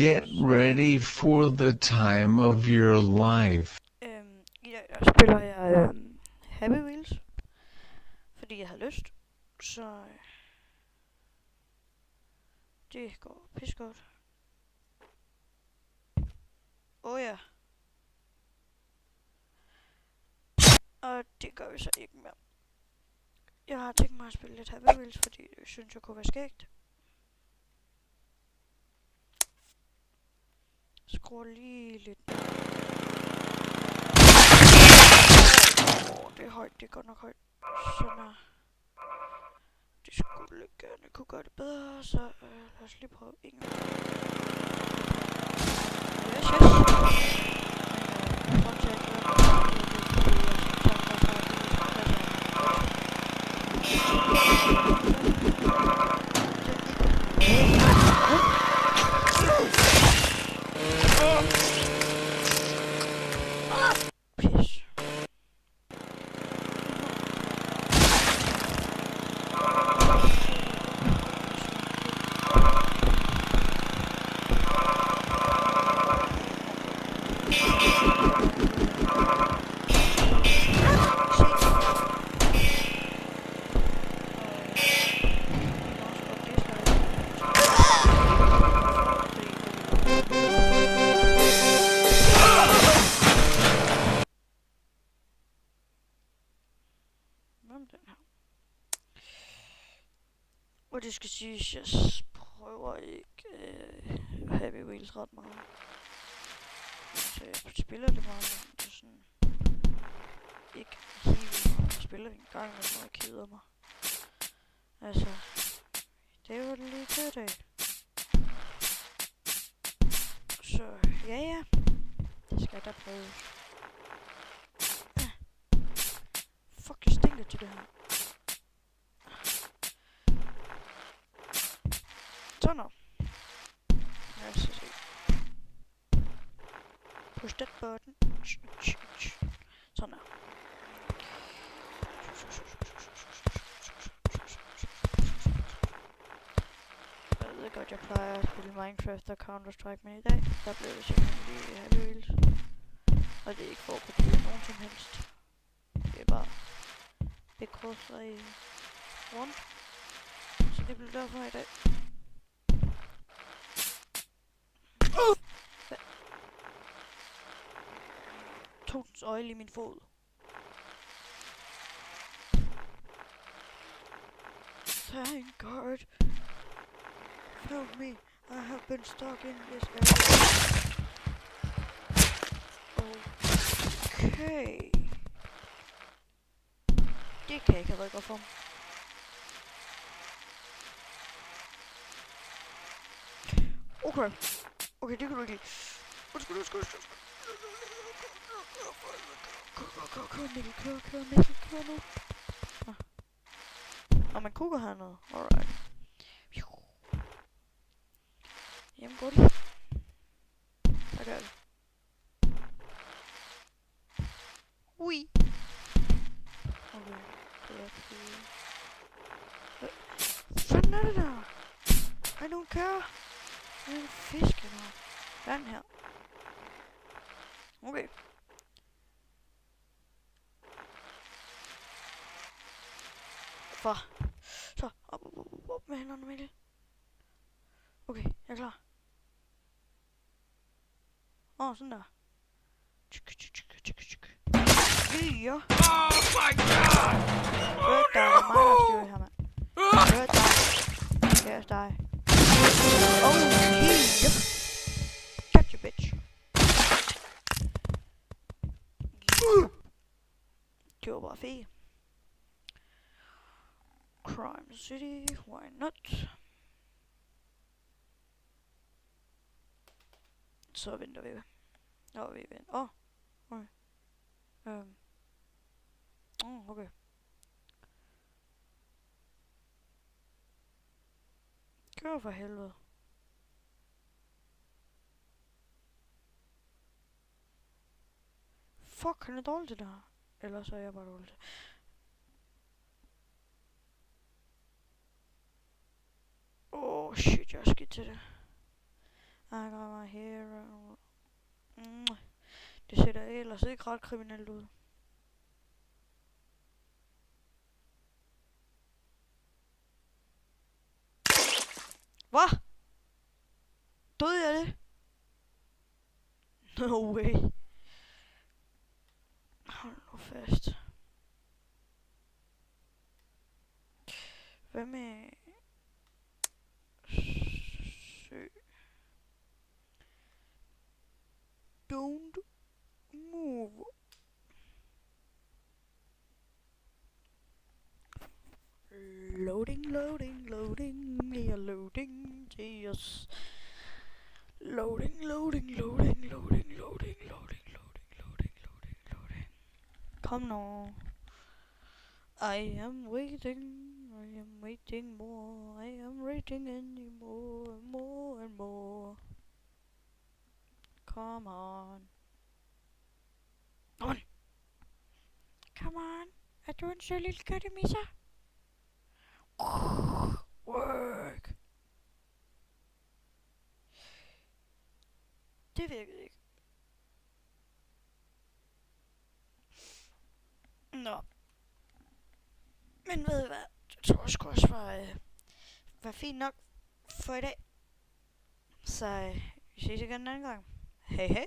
Get ready for the time of your life. I dag der spiller jeg Happy Wheels, fordi jeg havde lyst, så det går pis godt. Ja. Og det gør vi så ikke mere. Jeg har tænkt mig at spille lidt Happy Wheels, fordi jeg synes, jeg kunne være skægt. Skruer lige lidt. Det er højt, det er godt nok højt. Sådan her. Det skulle gerne kunne gøre det bedre, så lad os lige prøve en gang. Yes, yes. Pis. Og det skal siges, jeg prøver ikke Happy Wheels ret meget. Så jeg spiller det meget, men det er sådan ikke helt vildt meget. Jeg spiller det en gang, når jeg keder mig. Altså, det var det lige til det. Så ja, det skal der prøves. Fuck, jeg stinker til det her. Sådan her. Lad os se. Push that button. Sådan her. Jeg ved godt, jeg plejer at spille Minecraft og Counter-Strike, men i dag, der blev det simpelthen lige Happy Wheels. Og det er ikke for at kopiere nogen som helst. Det er bare because I want. Så det blev derfor i dag. Tog dens øjle i min fod. Thank God. Help me. I have been stuck in this area. Okay. Det kan jeg ikke have været godt for mig. Okay. Okay, det kan du ikke lide. Undskyld. Kør, Mikkel, kør nu. Og man kukker hernede. Alright. Jamen, gå lige. Der gør det. Ui. Okay, det er fint. Hvad fanden er det der? Er nogen care? Det er en fisk eller noget. Hvad er den her? Okay. Så, op med hænderne, Mikkel. Okay, jeg er klar. Sådan der. Ja. Oh my god! Rødt dig, det er mig, der styrer her, mand. Rødt dig. Kæres dig. Yeah. Catch you, bitch. Det var bare fedt. Crime City, why not? Så venter vi. Vi venter. Okay. Okay. Kør for helvede. Fuck, han er dårlig til det her. Ellers er jeg bare dårlig til. Shit, jeg er skidt til det. I got my hero. Det ser da ellers ikke ret kriminelt ud. Hvad? Døde jeg det? No way. Hold nu fast. Hvad med... Sø. Don't move. Loading, loading, loading, we are loading, yes. Loading, loading, loading, loading, loading, loading, loading, loading, loading, loading. Come now. I am waiting more, I am waiting any more, more and more. Come on. Come on. Come on. Er du en sød lille kattemisser? Work. Det virkede ikke. Nå. Men ved I hvad? Det tror jeg sgu også var fint nok for i dag. Så vi ses igen en anden gang. Hej hej.